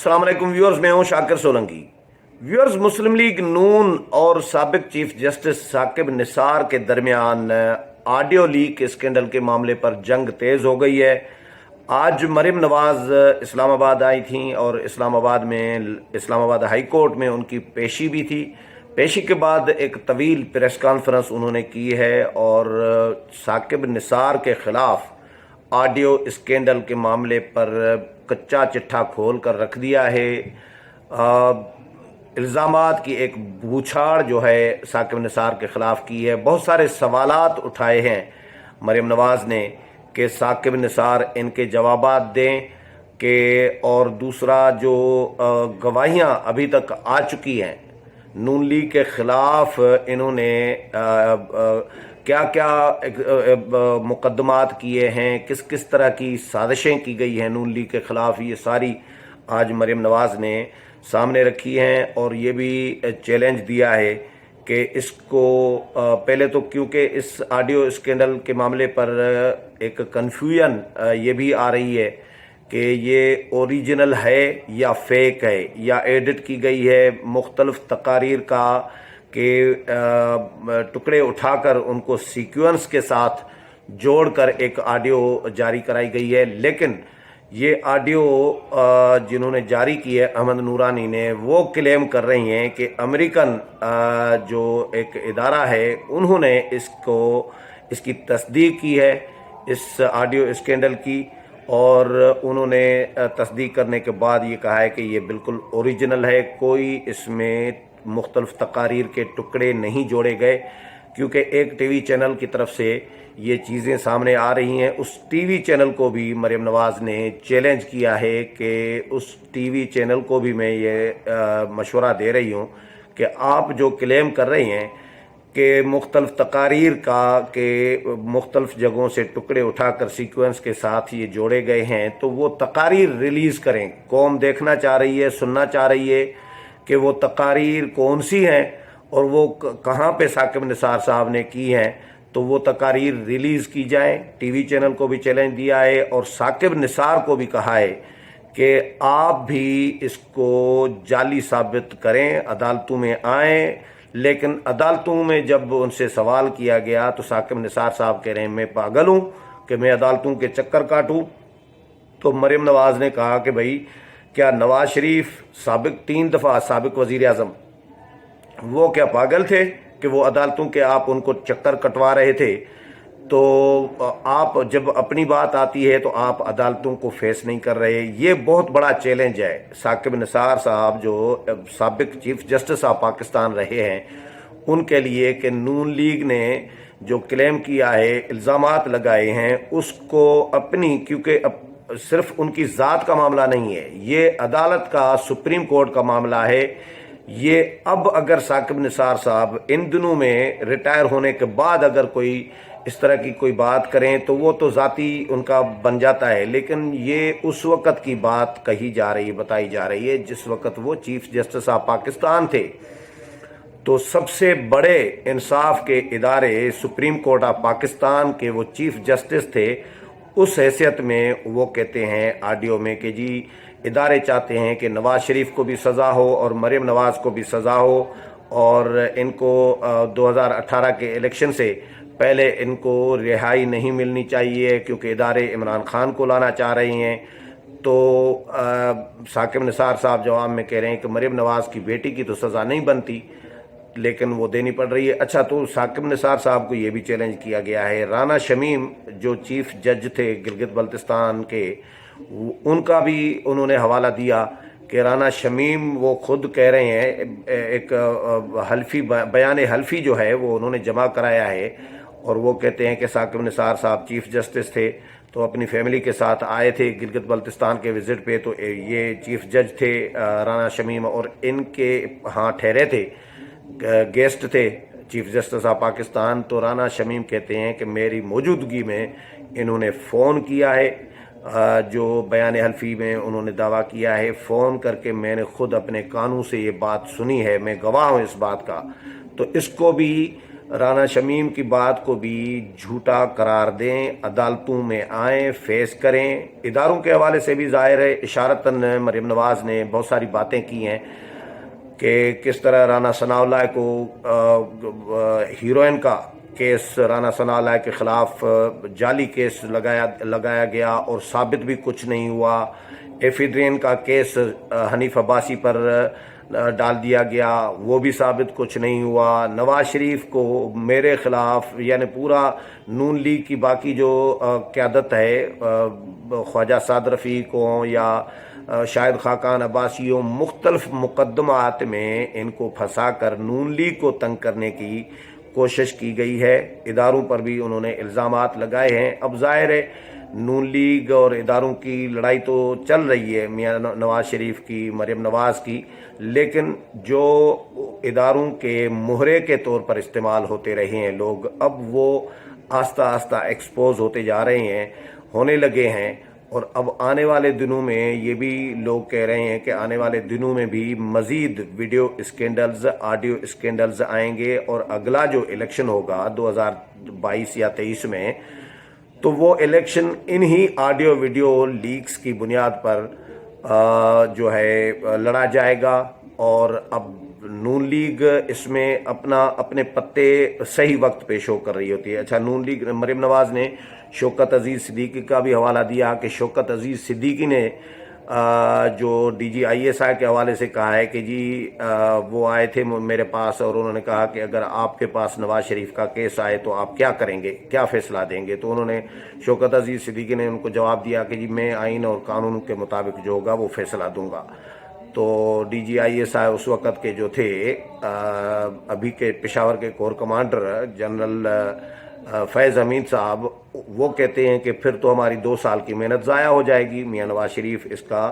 السلام علیکم ویورز، میں ہوں شاکر سولنگی۔ ویورز، مسلم لیگ نون اور سابق چیف جسٹس ثاقب نثار کے درمیان آڈیو لیک اسکینڈل کے معاملے پر جنگ تیز ہو گئی ہے۔ آج مریم نواز اسلام آباد آئی تھیں اور اسلام آباد ہائی کورٹ میں ان کی پیشی بھی تھی۔ پیشی کے بعد ایک طویل پریس کانفرنس انہوں نے کی ہے اور ثاقب نثار کے خلاف آڈیو اسکینڈل کے معاملے پر کچا چٹھا کھول کر رکھ دیا ہے۔ الزامات کی ایک بوچھاڑ جو ہے ثاقب نثار کے خلاف کی ہے۔ بہت سارے سوالات اٹھائے ہیں مریم نواز نے کہ ثاقب نثار ان کے جوابات دیں کہ، اور دوسرا جو گواہیاں ابھی تک آ چکی ہیں نون لیگ کے خلاف، انہوں نے کیا کیا مقدمات کیے ہیں، کس کس طرح کی سازشیں کی گئی ہیں نون لیگ کے خلاف، یہ ساری آج مریم نواز نے سامنے رکھی ہیں۔ اور یہ بھی چیلنج دیا ہے کہ اس کو پہلے تو، کیونکہ اس آڈیو اسکینڈل کے معاملے پر ایک کنفیوژن یہ بھی آ رہی ہے کہ یہ اوریجنل ہے یا فیک ہے یا ایڈٹ کی گئی ہے، مختلف تقاریر کا کہ ٹکڑے اٹھا کر ان کو سیکوینس کے ساتھ جوڑ کر ایک آڈیو جاری کرائی گئی ہے۔ لیکن یہ آڈیو جنہوں نے جاری کی ہے احمد نورانی نے، وہ کلیم کر رہی ہیں کہ امریکن جو ایک ادارہ ہے انہوں نے اس کی تصدیق کی ہے، اس آڈیو اسکینڈل کی، اور انہوں نے تصدیق کرنے کے بعد یہ کہا ہے کہ یہ بالکل اوریجنل ہے، کوئی اس میں مختلف تقاریر کے ٹکڑے نہیں جوڑے گئے۔ کیونکہ ایک ٹی وی چینل کی طرف سے یہ چیزیں سامنے آ رہی ہیں، اس ٹی وی چینل کو بھی مریم نواز نے چیلنج کیا ہے کہ اس ٹی وی چینل کو بھی میں یہ مشورہ دے رہی ہوں کہ آپ جو کلیم کر رہے ہیں کہ مختلف تقاریر کا کہ مختلف جگہوں سے ٹکڑے اٹھا کر سیکوینس کے ساتھ یہ جوڑے گئے ہیں، تو وہ تقاریر ریلیز کریں۔ قوم دیکھنا چاہ رہی ہے، سننا چاہ رہی ہے کہ وہ تقاریر کون سی ہیں اور وہ کہاں پہ ثاقب نثار صاحب نے کی ہیں، تو وہ تقاریر ریلیز کی جائیں۔ ٹی وی چینل کو بھی چیلنج دیا ہے اور ثاقب نثار کو بھی کہا ہے کہ آپ بھی اس کو جعلی ثابت کریں، عدالتوں میں آئیں۔ لیکن عدالتوں میں جب ان سے سوال کیا گیا تو ثاقب نثار صاحب کہہ رہے ہیں میں پاگل ہوں کہ میں عدالتوں کے چکر کاٹوں۔ تو مریم نواز نے کہا کہ بھائی، کیا نواز شریف سابق 3 دفعہ سابق وزیر اعظم، وہ کیا پاگل تھے کہ وہ عدالتوں کے آپ ان کو چکر کٹوا رہے تھے؟ تو آپ جب اپنی بات آتی ہے تو آپ عدالتوں کو فیس نہیں کر رہے۔ یہ بہت بڑا چیلنج ہے ثاقب نثار صاحب جو سابق چیف جسٹس آف پاکستان رہے ہیں ان کے لیے، کہ نون لیگ نے جو کلیم کیا ہے، الزامات لگائے ہیں، اس کو اپنی، کیونکہ صرف ان کی ذات کا معاملہ نہیں ہے، یہ عدالت کا، سپریم کورٹ کا معاملہ ہے۔ یہ اب اگر ثاقب نثار صاحب ان دنوں میں ریٹائر ہونے کے بعد اگر کوئی اس طرح کی کوئی بات کریں تو وہ تو ذاتی ان کا بن جاتا ہے، لیکن یہ اس وقت کی بات کہی جا رہی ہے، بتائی جا رہی ہے جس وقت وہ چیف جسٹس آف پاکستان تھے۔ تو سب سے بڑے انصاف کے ادارے سپریم کورٹ آف پاکستان کے وہ چیف جسٹس تھے، اس حیثیت میں وہ کہتے ہیں آڈیو میں کہ جی ادارے چاہتے ہیں کہ نواز شریف کو بھی سزا ہو اور مریم نواز کو بھی سزا ہو، اور ان کو 2018 کے الیکشن سے پہلے ان کو رہائی نہیں ملنی چاہیے کیونکہ ادارے عمران خان کو لانا چاہ رہے ہیں۔ تو ثاقب نثار صاحب جواب میں کہہ رہے ہیں کہ مریم نواز کی بیٹی کی تو سزا نہیں بنتی لیکن وہ دینی پڑ رہی ہے۔ اچھا، تو ثاقب نثار صاحب کو یہ بھی چیلنج کیا گیا ہے۔ رانا شمیم جو چیف جج تھے گلگت بلتستان کے، ان کا بھی انہوں نے حوالہ دیا کہ رانا شمیم وہ خود کہہ رہے ہیں، ایک حلفی بیان حلفی جو ہے وہ انہوں نے جمع کرایا ہے، اور وہ کہتے ہیں کہ ثاقب نثار صاحب چیف جسٹس تھے تو اپنی فیملی کے ساتھ آئے تھے گلگت بلتستان کے وزٹ پہ، تو یہ چیف جج تھے رانا شمیم اور ان کے ہاں ٹھہرے تھے، گیسٹ تھے چیف جسٹس آف پاکستان۔ تو رانا شمیم کہتے ہیں کہ میری موجودگی میں انہوں نے فون کیا ہے، جو بیان حلفی میں انہوں نے دعویٰ کیا ہے، فون کر کے میں نے خود اپنے کانوں سے یہ بات سنی ہے، میں گواہ ہوں اس بات کا۔ تو اس کو بھی رانا شمیم کی بات کو بھی جھوٹا قرار دیں، عدالتوں میں آئیں، فیس کریں۔ اداروں کے حوالے سے بھی ظاہر ہے اشارتاً مریم نواز نے بہت ساری باتیں کی ہیں کہ کس طرح رانا ثناء اللہ کو ہیروئن کا کیس رانا ثناء اللہ کے خلاف جعلی کیس لگایا گیا اور ثابت بھی کچھ نہیں ہوا۔ ایفیڈرین کا کیس حنیف عباسی پر ڈال دیا گیا، وہ بھی ثابت کچھ نہیں ہوا۔ نواز شریف کو میرے خلاف یعنی پورا نون لیگ کی باقی جو قیادت ہے، خواجہ سعد رفیق ہوں یا شاہد خاقان عباسی ہوں، مختلف مقدمات میں ان کو پھنسا کر نون لیگ کو تنگ کرنے کی کوشش کی گئی ہے۔ اداروں پر بھی انہوں نے الزامات لگائے ہیں۔ اب ظاہر ہے نون لیگ اور اداروں کی لڑائی تو چل رہی ہے، میاں نواز شریف کی، مریم نواز کی، لیکن جو اداروں کے مہرے کے طور پر استعمال ہوتے رہے ہیں لوگ، اب وہ آہستہ آہستہ ایکسپوز ہوتے جا رہے ہیں، ہونے لگے ہیں۔ اور اب آنے والے دنوں میں یہ بھی لوگ کہہ رہے ہیں کہ آنے والے دنوں میں بھی مزید ویڈیو اسکینڈلز، آڈیو اسکینڈلز آئیں گے، اور اگلا جو الیکشن ہوگا 2022 یا 23 میں، تو وہ الیکشن انہی آڈیو ویڈیو لیکس کی بنیاد پر جو ہے لڑا جائے گا۔ اور اب نون لیگ اس میں اپنے پتے صحیح وقت پہ شو کر رہی ہوتی ہے۔ اچھا، نون لیگ مریم نواز نے شوکت عزیز صدیقی کا بھی حوالہ دیا کہ شوکت عزیز صدیقی نے جو D G I S I کے حوالے سے کہا ہے کہ جی وہ آئے تھے میرے پاس اور انہوں نے کہا کہ اگر آپ کے پاس نواز شریف کا کیس آئے تو آپ کیا کریں گے، کیا فیصلہ دیں گے؟ تو انہوں نے شوکت عزیز صدیقی نے ان کو جواب دیا کہ جی میں آئین اور قانون کے مطابق جو ہوگا وہ فیصلہ دوں گا۔ تو D G I S I اس وقت کے جو تھے ابھی کے پشاور کے کور کمانڈر جنرل فیض امین صاحب، وہ کہتے ہیں کہ پھر تو ہماری 2 سال کی محنت ضائع ہو جائے گی۔ میاں نواز شریف اس کا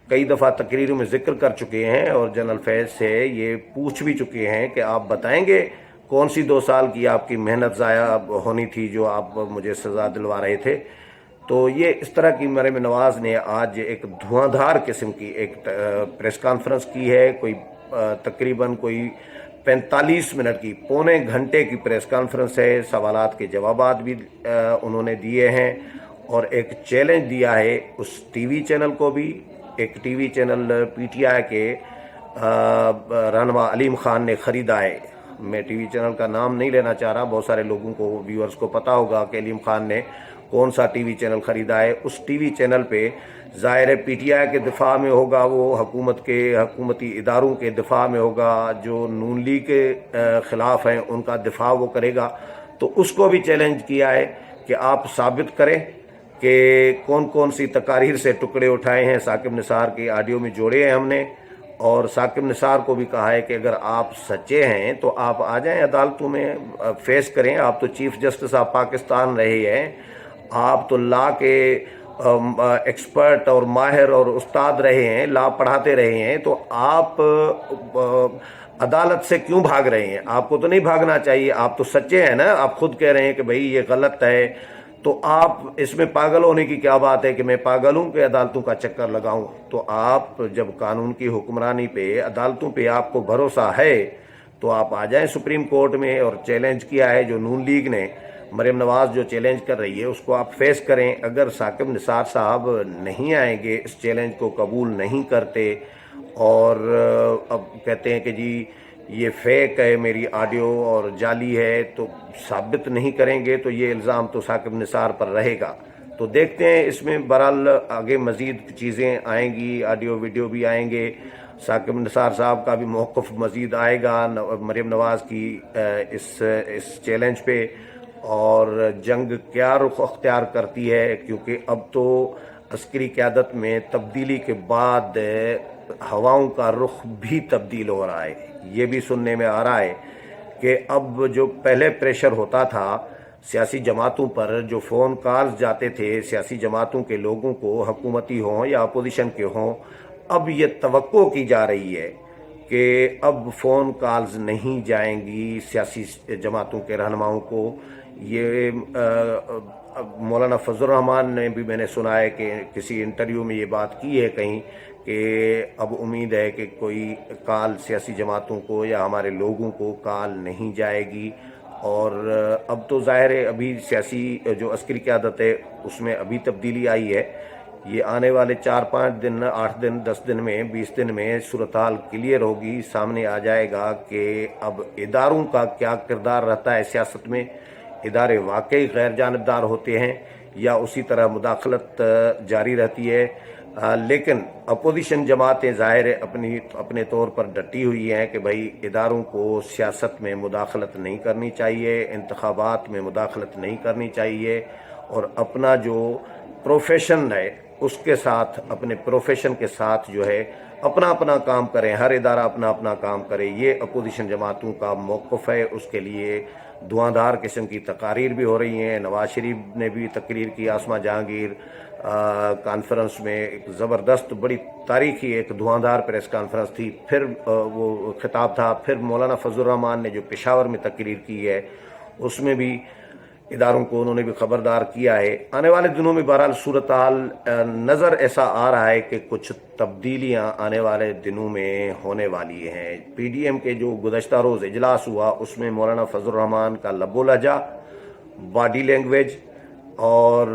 کئی دفعہ تقریروں میں ذکر کر چکے ہیں اور جنرل فیض سے یہ پوچھ بھی چکے ہیں کہ آپ بتائیں گے کون سی 2 سال کی آپ کی محنت ضائع ہونی تھی جو آپ مجھے سزا دلوا رہے تھے۔ تو یہ اس طرح کی مریم نواز نے آج ایک دھواں دھار قسم کی ایک پریس کانفرنس کی ہے، کوئی تقریباً کوئی 45 منٹ کی، پونے گھنٹے کی پریس کانفرنس ہے۔ سوالات کے جوابات بھی انہوں نے دیے ہیں اور ایک چیلنج دیا ہے اس ٹی وی چینل کو بھی، ایک T V channel P T I کے رہنما علیم خان نے خریدا ہے۔ میں ٹی وی چینل کا نام نہیں لینا چاہ رہا، بہت سارے لوگوں کو، ویورز کو پتا ہوگا کہ علیم خان نے کون سا ٹی وی چینل خریدا ہے۔ اس ٹی وی چینل پہ ظاہر پی ٹی آئی کے دفاع میں ہوگا، وہ حکومتی اداروں کے دفاع میں ہوگا، جو نون لیگ کے خلاف ہیں ان کا دفاع وہ کرے گا۔ تو اس کو بھی چیلنج کیا ہے کہ آپ ثابت کریں کہ کون کون سی تقاریر سے ٹکڑے اٹھائے ہیں، ثاقب نثار کی آڈیو میں جوڑے ہیں ہم نے، اور ثاقب نثار کو بھی کہا ہے کہ اگر آپ سچے ہیں تو آپ آ جائیں عدالتوں میں، فیس کریں۔ آپ تو چیف جسٹس آف پاکستان رہے ہیں، آپ تو لا کے ایکسپرٹ اور ماہر اور استاد رہے ہیں، لا پڑھاتے رہے ہیں، تو آپ عدالت سے کیوں بھاگ رہے ہیں؟ آپ کو تو نہیں بھاگنا چاہیے، آپ تو سچے ہیں نا، آپ خود کہہ رہے ہیں کہ بھئی یہ غلط ہے، تو آپ اس میں پاگل ہونے کی کیا بات ہے کہ میں پاگل ہوں کہ عدالتوں کا چکر لگاؤں؟ تو آپ جب قانون کی حکمرانی پہ، عدالتوں پہ آپ کو بھروسہ ہے تو آپ آ جائیں سپریم کورٹ میں، اور چیلنج کیا ہے جو نون لیگ نے، مریم نواز جو چیلنج کر رہی ہے اس کو آپ فیس کریں۔ اگر ثاقب نثار صاحب نہیں آئیں گے، اس چیلنج کو قبول نہیں کرتے اور اب کہتے ہیں کہ جی یہ فیک ہے میری آڈیو اور جعلی ہے، تو ثابت نہیں کریں گے تو یہ الزام تو ثاقب نثار پر رہے گا۔ تو دیکھتے ہیں اس میں بہرحال آگے مزید چیزیں آئیں گی، آڈیو ویڈیو بھی آئیں گے، ثاقب نثار صاحب کا بھی موقف مزید آئے گا مریم نواز کی اس چیلنج پہ، اور جنگ کیا رخ اختیار کرتی ہے، کیونکہ اب تو عسکری قیادت میں تبدیلی کے بعد ہواؤں کا رخ بھی تبدیل ہو رہا ہے۔ یہ بھی سننے میں آ رہا ہے کہ اب جو پہلے پریشر ہوتا تھا سیاسی جماعتوں پر، جو فون کالز جاتے تھے سیاسی جماعتوں کے لوگوں کو، حکومتی ہوں یا اپوزیشن کے ہوں، اب یہ توقع کی جا رہی ہے کہ اب فون کالز نہیں جائیں گی سیاسی جماعتوں کے رہنماؤں کو۔ یہ مولانا فضل الرحمان نے بھی، میں نے سنا ہے کہ کسی انٹرویو میں یہ بات کی ہے کہیں، کہ اب امید ہے کہ کوئی کال سیاسی جماعتوں کو یا ہمارے لوگوں کو کال نہیں جائے گی، اور اب تو ظاہر ہے ابھی سیاسی جو عسکری قیادت ہے اس میں ابھی تبدیلی آئی ہے. یہ آنے والے 4-5 دن، 8 دن، 10 دن میں، 20 دن میں صورتحال کلیئر ہوگی، سامنے آ جائے گا کہ اب اداروں کا کیا کردار رہتا ہے سیاست میں. ادارے واقعی غیر جانبدار ہوتے ہیں یا اسی طرح مداخلت جاری رہتی ہے. لیکن اپوزیشن جماعتیں ظاہر اپنے طور پر ڈٹی ہوئی ہیں کہ بھائی اداروں کو سیاست میں مداخلت نہیں کرنی چاہیے، انتخابات میں مداخلت نہیں کرنی چاہیے، اور اپنا جو پروفیشن ہے اس کے ساتھ، اپنے پروفیشن کے ساتھ جو ہے اپنا اپنا کام کریں، ہر ادارہ اپنا اپنا کام کرے. یہ اپوزیشن جماعتوں کا موقف ہے. اس کے لیے دھواں قسم کی تقاریر بھی ہو رہی ہیں. نواز شریف نے بھی تقریر کی، آسما جہانگیر کانفرنس میں ایک زبردست بڑی تاریخی ایک دھواں پریس کانفرنس تھی. پھر وہ خطاب تھا. پھر مولانا فضل الرحمان نے جو پشاور میں تقریر کی ہے اس میں بھی اداروں کو انہوں نے بھی خبردار کیا ہے. آنے والے دنوں میں بہرحال صورتحال نظر ایسا آ رہا ہے کہ کچھ تبدیلیاں آنے والے دنوں میں ہونے والی ہیں. پی ڈی ایم کے جو گزشتہ روز اجلاس ہوا اس میں مولانا فضل الرحمان کا لب و لہجہ، باڈی لینگویج، اور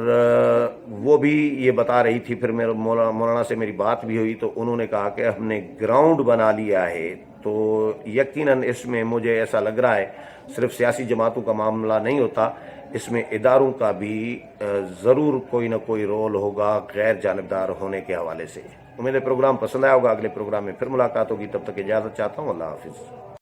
وہ بھی یہ بتا رہی تھی. پھر مولانا سے میری بات بھی ہوئی تو انہوں نے کہا کہ ہم نے گراؤنڈ بنا لیا ہے. تو یقیناً اس میں مجھے ایسا لگ رہا ہے صرف سیاسی جماعتوں کا معاملہ نہیں ہوتا، اس میں اداروں کا بھی ضرور کوئی نہ کوئی رول ہوگا غیر جانبدار ہونے کے حوالے سے. امید ہے پروگرام پسند آیا ہوگا. اگلے پروگرام میں پھر ملاقات ہوگی. تب تک اجازت چاہتا ہوں. اللہ حافظ.